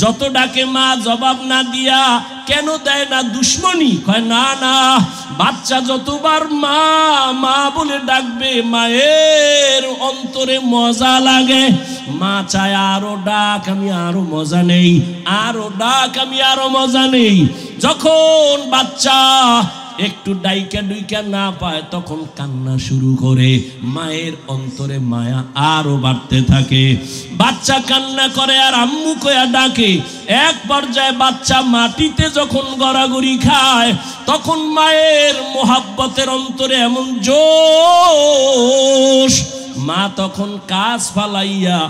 যত ডাকে মা জবাব না দিয়া কেন দেয় না দুশ্মনী? কয় না না, বাচ্চা যতবার মা মা বলে ডাকবে মায়ের অন্তরে মজা লাগে। মা চায় আরো ডাক, আমি আরো মজা নেই, আরো ডাক, আমি আরো মজা নেই। যখন বাচ্চা একটু ডাইকা ডুইকা না পায় তখন কান্না শুরু করে, মায়ের অন্তরে মায়া আরো বাড়তে থাকে। বাচ্চা কান্না করে আর আম্মু কয়া ডাকে। এক পর্যায়ে বাচ্চা মাটিতে যখন গড়াগড়ি খায় তখন মায়ের মোহাব্বতের অন্তরে এমন জোশ, মা তখন কাজ ফালাইয়া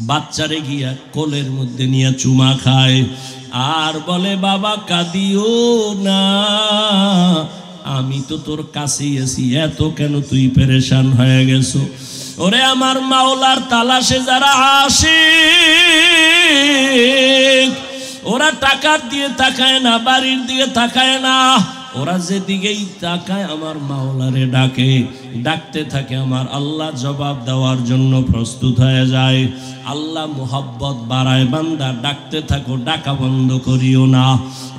বাচ্চারে গিয়া কোলের মধ্যে নিয়ে চুমা খায় আর বলে বাবা কাঁদিও না, আমি তো তোর কাছেই আছি, এত কেন তুই পেরেশান হয়ে গেছো? ওরে আমার মাওলার তালাশে যারা আসে ওরা টাকার দিয়ে তাকায় না, বাড়ির দিকে তাকায় না, ওরা যেদিকেই তাকায় আমার মাওলারে ডাকে। ডাকতে থাকে আমার আল্লাহ জবাব দেওয়ার জন্য প্রস্তুত হয়ে যায়। আল্লাহ মোহাব্বত বাড়ায়, বান্দা ডাকতে থাকো, ডাকা বন্ধ করিও না।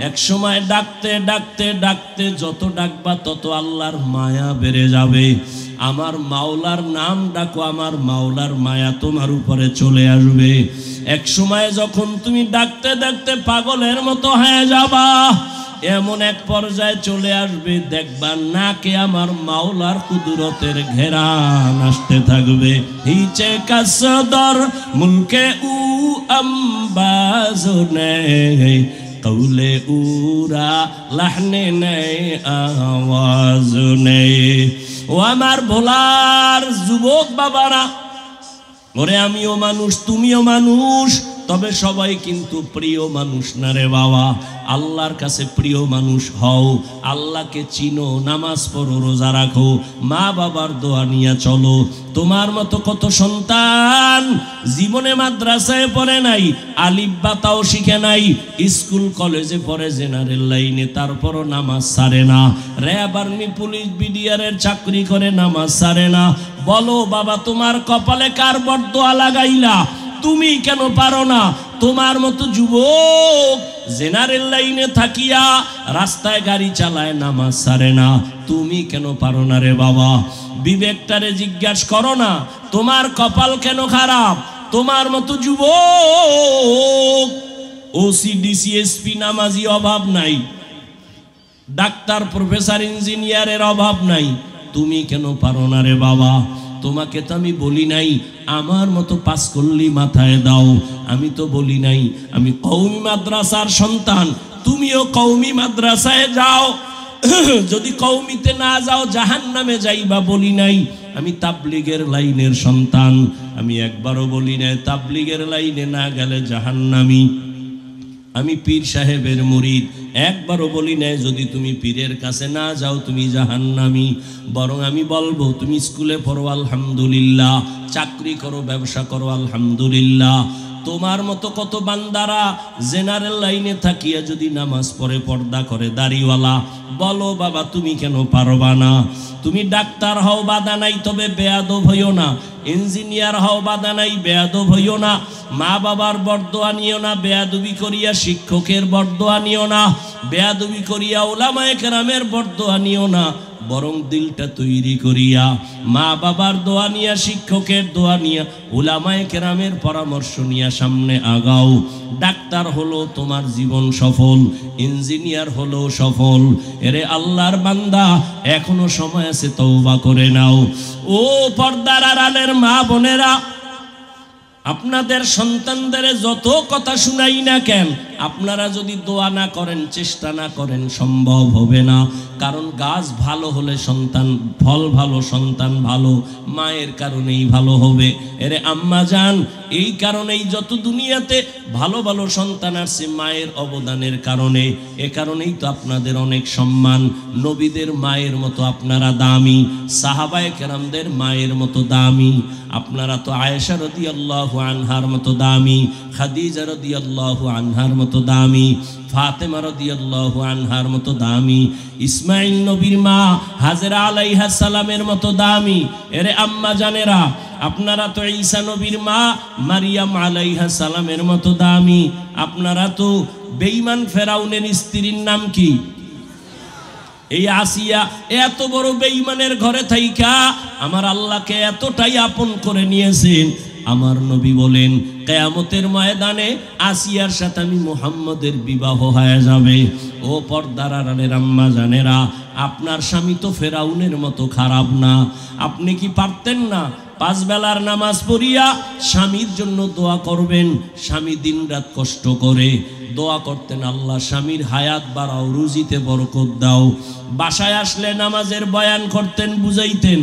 এক সময় ডাকতে ডাকতে ডাকতে যত ডাকবা তত আল্লাহর মায়া বেড়ে যাবে। আমার মাওলার নাম ডাকো, আমার মাওলার মায়া তোমার উপরে চলে আসবে। এক সময় যখন তুমি ডাকতে ডাকতে পাগলের মতো হয়ে যাবা, এমন এক পর্যায়ে চলে আসবে দেখবা নাকে আমার মাওলার কুদরতের ঘেরান আসতে থাকবে। হিচে কাসদর মুলকে উ আম্বাজনে কৌলে উরা লাহনে নেই আওয়াজ নেই। ও আমার ভোলার যুবক বাবারা, ওরে আমিও মানুষ, তুমিও মানুষ, তবে সবাই কিন্তু প্রিয় মানুষ না রে বাবা। আল্লাহর কাছে প্রিয় মানুষ হও, আল্লাহকে চিনো, নামাজ পড়ো, রোজা রাখো, মা বাবার দোয়া নিয়ে চলো। তোমার মতো কত সন্তান জীবনে মাদ্রাসায় পড়ে নাই, আলিফ বা তাও শিখে নাই, স্কুল কলেজে পড়ে জেনারেল লাইনে, তারপরও নামাজ ছাড়ে না, র্যাব আর্মি পুলিশ বিডিআরের চাকরি করে নামাজ ছাড়ে না। বলো বাবা তোমার কপালে কার বরদোয়া লাগাইলা? তুমি কেন পারো না? তোমার মতো যুবক জেনারেল লাইনে থাকিয়া রাস্তায় গাড়ি চালায়, নামাজ ছাড়ে না, তুমি কেন পারো না রে বাবা? বিবেকটারে জিজ্ঞাসা করো না, তোমার কপাল কেন খারাপ? তোমার মতো যুবক ওসি ডিসি এসপি নামাজি অভাব নাই, ডাক্তার প্রফেসর ইঞ্জিনিয়ারের অভাব নাই, তুমি কেন পারো না রে বাবা? তোমাকে তো আমি বলি নাই আমার মতো পাস করলি মাথায় দাও, আমি তো বলি নাই আমি কওমি মাদ্রাসার সন্তান, তুমিও কওমি মাদ্রাসায় যাও, যদি কওমিতে না যাও জাহান্নামে যাইবা, বলি নাই আমি তাবলীগের লাইনের সন্তান, আমি একবারও বলি নাই তাবলীগের লাইনে না গেলে জাহান্নামী, আমি পীর সাহেবের মুরিদ, একবারও বলি নাই যদি তুমি পীরের কাছে না যাও তুমি জাহান্নামী। বরং আমি বলবো তুমি স্কুলে পড়ো আলহামদুলিল্লাহ, চাকরি করো, ব্যবসা করো আলহামদুলিল্লাহ। তোমার মতো কত বান্দারা জেনারেল লাইনে থাকিয়া যদি নামাজ পড়ে, পর্দা করে, দাড়িওয়ালা, বলো বাবা তুমি কেন পারবা না? তুমি ডাক্তার হও বাধা নাই, তবে বেয়াদব হইও না, ইঞ্জিনিয়ার হও বাধা নাই, বেয়াদব হইও না, মা বাবার বরদোয়া নিও না, বেয়াদবি করিয়া শিক্ষকের বরদোয়া নিও না, বেয়াদবি করিয়া উলামায়ে কেরামের বরদোয়া নিও না, বরং দিলটা তৈরি করিয়া মা বাবার দোয়া নিয়া, শিক্ষকের দোয়া নিয়া, উলামায়ে কেরামের পরামর্শ নিয়া সামনে আগাও। ডাক্তার হলো তোমার জীবন সফল, ইঞ্জিনিয়ার হলো সফল। এরে আল্লাহর বান্দা এখনো সময় আছে, তওবা করে নাও। ও পর্দার আড়ালের মা বোনেরা, আপনাদের সন্তানদের যত কথা শুনাই না কেন, আপনারা যদি দোয়া না করেন, চেষ্টা না করেন, সম্ভব হবে না। কারণ গাছ ভালো হলে সন্তান, ফল ভালো, সন্তান ভালো, মায়ের কারণেই ভালো হবে। এরে আম্মা জান, এই কারণেই যত দুনিয়াতে ভালো ভালো সন্তান আসছে মায়ের অবদানের কারণে। এ কারণেই তো আপনাদের অনেক সম্মান। নবীদের মায়ের মতো আপনারা দামি, সাহাবায়ে কেরামদের মায়ের মতো দামি। আপনারা তো আয়েশা রাদিয়াল্লাহু আনহার মতো দামি, খাদিজা রাদিয়াল্লাহু আনহার মতো মতো দামি, ফাতেমা রাদিয়াল্লাহু আনহার মতো দামি, ইসমাইল নবীর মা হাজেরা আলাইহিস সালামের মতো দামি। এরে আম্মা জানেরা, আপনারা তো ঈসা নবীর মা মারিয়াম আলাইহিস সালামের মতো দামি। আপনারা তো বেঈমান ফেরাউনের স্ত্রীর নাম কি? এই আসিয়া। এত বড় বেঈমানের ঘরে থাইকা আমার আল্লাহকে এতটাই আপন করে নিয়েছেন। আমার নবী বলেন কিয়ামতের ময়দানে আসিয়ার সাথে আমি মুহাম্মদের বিবাহ হয়ে যাবে। ও পর্দার আড়ালের আম্মা জানেরা, আপনার স্বামী তো ফেরাউনের মতো খারাপ না। আপনি কি পারতেন না 5 বেলার নামাজ পড়িয়া স্বামীর জন্য দোয়া করবেন? স্বামী দিনরাত কষ্ট করে দোয়া করতেন, আল্লাহ স্বামীর হায়াত বাড়াও, রুজিতে বরকত দাও। বাসায় আসলে নামাজের বয়ান করতেন, বুঝাইতেন,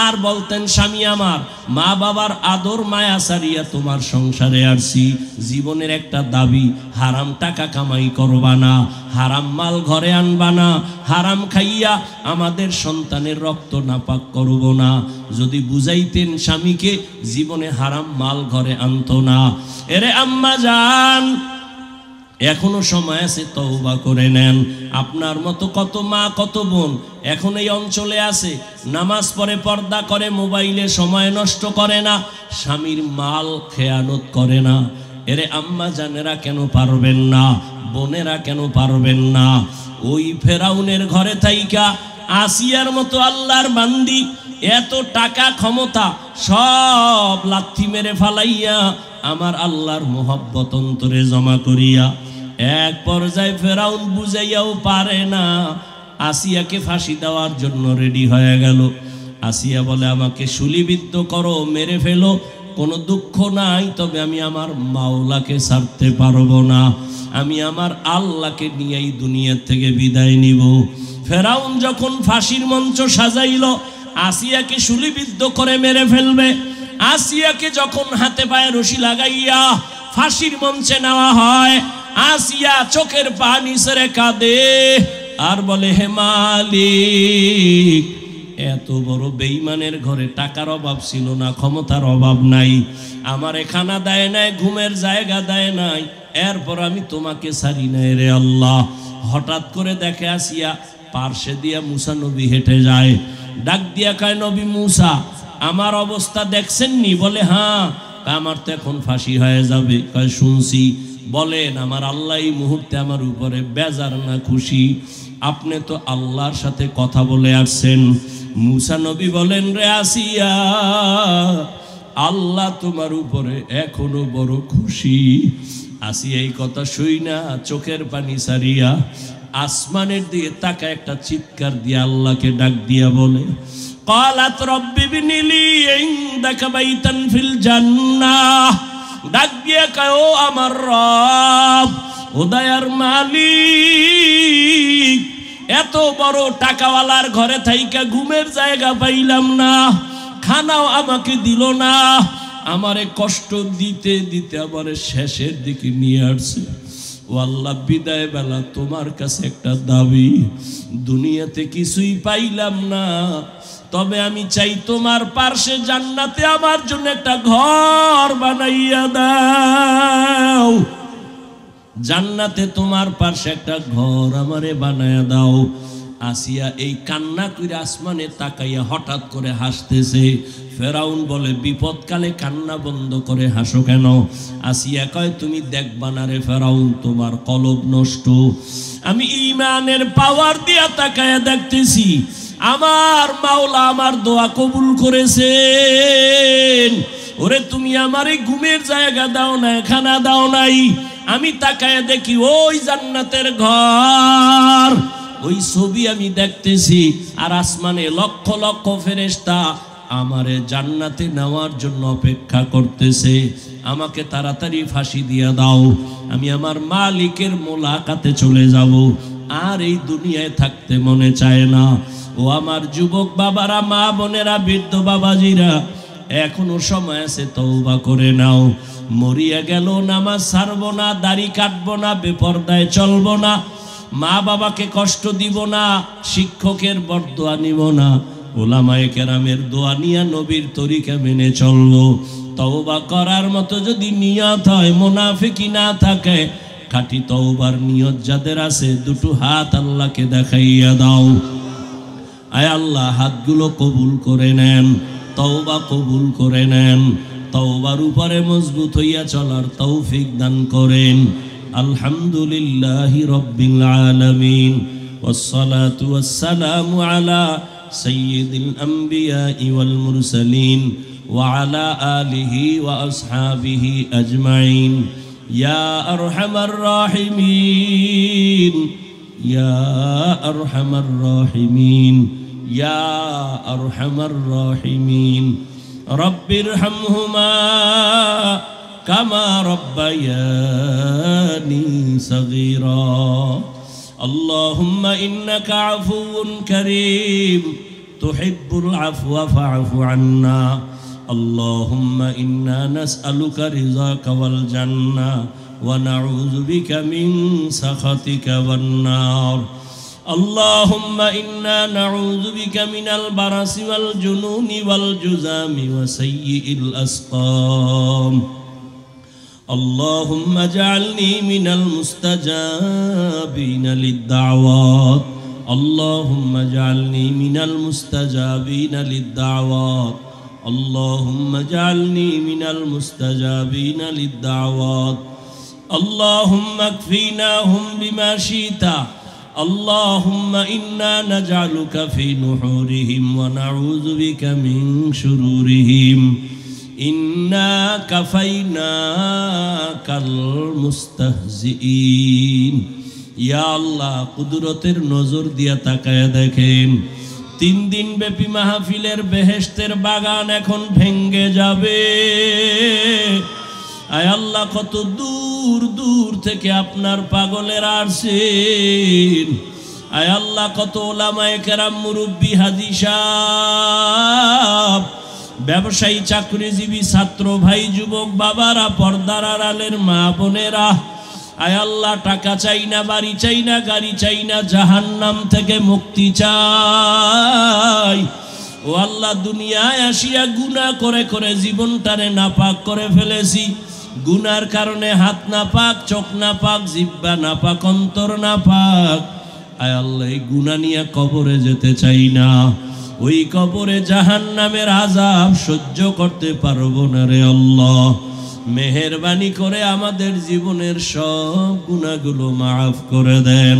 আর বলতেন স্বামী আমার, মা বাবার আদর মায়া সারিয়া তোমার সংসারে আসছি। জীবনের একটা দাবি, হারাম টাকা কামাই করবা না, হারাম মাল ঘরে আনবা না, হারাম খাইয়া আমাদের সন্তানের রক্ত নাপাক করব না। যদি বুঝাইতেন স্বামীকে, জীবনে হারাম মাল ঘরে আনতো না। এরে আম্মা জান, এখনো সময় আছে, তওবা করে নেন। আপনার মতো কত মা কত বোন এখন এই অঞ্চলে আছে, নামাজ পড়ে, পর্দা করে, মোবাইলে সময় নষ্ট করে না, স্বামীর মাল খেয়ানত করে না। এরে আম্মা জানেরা কেন পারবেন না? বোনেরা কেন পারবেন না? ওই ফেরাউনের ঘরে থাইকা আসিয়ার মতো আল্লাহর বান্দি এত টাকা ক্ষমতা সব লাথি মেরে ফালাইয়া আমার আল্লাহর মোহব্বত অন্তরে জমা করিয়া এক পর্যায়ে ফেরাউন বুঝাইয়াও পারে না, আসিয়াকে ফাঁসি দেওয়ার জন্য রেডি হয়ে গেল। আসিয়া বলে, আমাকে শুলিবিদ্ধ করো, মেরে ফেলো, কোনো দুঃখ নাই, তবে আমি আমার মাওলাকে ছাড়তে পারবো না। আমি আমার আল্লাহকে নিয়েই দুনিয়া থেকে বিদায় নিব। ফেরাউন যখন ফাঁসির মঞ্চ সাজাইল, আসিয়াকে শুলিবিদ্ধ করে মেরে ফেলবে, আসিয়াকে যখন হাতে পায়ে রশি লাগাইয়া ফাঁসির মঞ্চে নেওয়া হয়, আসিয়া চোখের পানি ছেড়ে কাঁদে আর বলে, হে মালিক, এত বড় বেঈমানের ঘরে টাকার অভাব ছিল না, ক্ষমতার অভাব নাই, আমারে খানা দেয় নাই, ঘুমের জায়গা দেয় নাই, এরপর আমি তোমাকে ছাড়ি নাই রে আল্লাহ। হঠাৎ করে দেখে আসিয়া পার্শ্বে দিয়া মুসা নবী হেঁটে যায়, ডাক দিয়া কয়, নবী মুসা, আমার অবস্থা দেখছেননি? বলে, হ্যাঁ। আমার তো এখন ফাঁসি হয়ে যাবে। কয়, শুনছি। বলেন, আমার আল্লাহ এই মুহূর্তে আমার উপরে বেজার না খুশি? আপনি তো আল্লাহর সাথে কথা বলে আসছেন। মুসা নবী বলেন, রে আসিয়া, আল্লাহ তোমার উপরে এখনো বড় খুশি। আসিয়া এই কথা শুই না চোখের পানি সারিয়া আসমানের দিকে তাকা একটা চিৎকার দিয়ে আল্লাহকে ডাক দিয়া বলে, ক্বালাত রব্বি ইবনি লি ইনদাকা বাইতান ফিল জান্নাহ। ডাক দিয়া কয়, ও আমার রব, ও দয়ার মালিক, এত বড় টাকাওয়ালার ঘরে থাইকা ঘুমের জায়গা পাইলাম না, খানাও আমাকে দিল না, আমারে কষ্ট দিতে দিতে আমারে শেষের দিকে নিয়ে আসছে। ও আল্লাহ, বিদায় বেলা তোমার কাছে একটা দাবি, দুনিয়াতে কিছুই পাইলাম না, তবে আমি চাই তোমার পার্শ্বে জান্নাতে আমার জন্য একটা ঘর বানাইয়া দাও। জান্নাতে তোমার পার্শ্বে একটা ঘর আমারে বানাইয়া দাও। আসিয়া এই কান্না কইরা আসমানে তাকাইয়া হঠাৎ করে হাসতেছে। ফেরাউন বলে, বিপদকালে কান্না বন্ধ করে হাসো কেন? আসিয়া কয়, তুমি দেখবা না রে ফেরাউন, তোমার কলব নষ্ট। আমি ঈমানের পাওয়ার দিয়া তাকাইয়া দেখতেছি আমার মাওলা আমার দোয়া কবুল করেছেন। ওরে, তুমি আমারে ঘুমের জায়গা দাও না, খানা দাও নাই, আমি তাকাইয়া দেখি ওই জান্নাতের ঘর, ওই ছবি আমি দেখতেছি, আর আসমানে লক্ষ লক্ষ ফেরেশতা আমারে জান্নাতে নেওয়ার জন্য অপেক্ষা করতেছে। আমাকে তাড়াতাড়ি ফাঁসি দিয়া দাও, আমি আমার মালিকের মোলাকাতে চলে যাব, আর এই দুনিয়ায় থাকতে মনে চায় না। ও আমার যুবক বাবারা, মা বোনেরা, বৃদ্ধ বাবাজিরা, এখনো সময় আছে, তওবা করে নাও। মরিয়া গেল নামাজ ছাড়বো না, দাড়ি কাটবো না, বেপরদায় চলবো না, মা বাবাকে কষ্ট দিব না, শিক্ষকের বরদোয়া নিব না, ওলামায়ে কেরামের দোয়া নিয়া নবীর তরিকা মেনে চলবো। তওবা করার মতো যদি নিয়ত হয়, মুনাফিকি না থাকে, খাঁটি তওবার নিয়ত যাদের আছে দুটো হাত আল্লাহকে দেখাইয়া দাও। আয় আল্লাহ, হাতগুলো কবুল করে নেন, তওবা কবুল করে নেন, তওবার উপরে মজবুত হইয়া চলার তৌফিক দান করেন। আলহামদুলিল্লাহি রাব্বিল আলামিন, ওয়াসসালাতু ওয়াসসালামু আলা সাইয়্যিদিল আমবিয়াই ওয়াল মুরসালিন ওয়া আলা আলিহি ওয়া আসহাবিহি আজমাইন। ইয়া আরহামার রাহিমিন, ইয়া আরহামার রাহিমিন, ইয়া আরহামার রাহিমিন। রব্বিরহামহুমা কামা রব্বায়ানি সগীরা। আল্লাহুম্মা ইন্নাকা আফুউন কারীম তুহিব্বুল আফওয়া ফা'ফু আন্না। আল্লাহুম্মা ইন্না নাসআলুকা রিযাকা ওয়াল জান্নাহ ওয়া নাউযু বিকা মিন সাখাতিকা ওয়ান নার। আল্লাহুম্মা ইন্না নাউযু বিকা মিনাল বারাসি ওয়াল জুনুনি ওয়াল জুযামি ওয়া সাইয়্যিল আসকাম। اللهم اجعلني من المستجابين للدعوات. اللهم اجعلني من المستجابين للدعوات. اللهم اجعلني من المستجابين للدعوات. اللهم اكفيناهم بما شئت. اللهم إنا نجعلك في نحورهم ونعوذ بك من شرورهم. إنا كفيناك المستهزئين. ইয়া আল্লাহ, কুদরতের নজর দিয়া তাকায় দেখেন, 3 দিন ব্যাপী মাহফিলের বেহেশতের বাগান এখন ভেঙ্গে যাবে। আয় আল্লাহ, কত দূর দূর থেকে আপনার পাগলেরা আসছেন। আয় আল্লাহ, কত ওলামায়ে কেরাম, মুরব্বী, হাজী সাহেব, ব্যবসায়ী, চাকরিজীবী, ছাত্র ভাই, যুবক বাবারা, পর্দার আড়ালের মা বোনেরা, আয় আল্লাহ, টাকা চাই না, বাড়ি চাই না, গাড়ি চাই না, জাহান্নাম থেকে মুক্তি চাই। ও আল্লাহ, দুনিয়ায় আসিয়া গুনাহ করে করে জীবনটারে নাপাক করে ফেলেছি। গুনার কারণে হাত নাপাক, চোখ নাপাক, জিহ্বা নাপাক, অন্তর নাপাক। আয় আল্লাহ, এই গুনাহ নিয়ে কবরে যেতে চাই না। ওই কবরে জাহান্নামের আযাব সহ্য করতে পারবো না রে আল্লাহ। মেহেরবানি করে আমাদের জীবনের সব গুনাহগুলো মাফ করে দেন।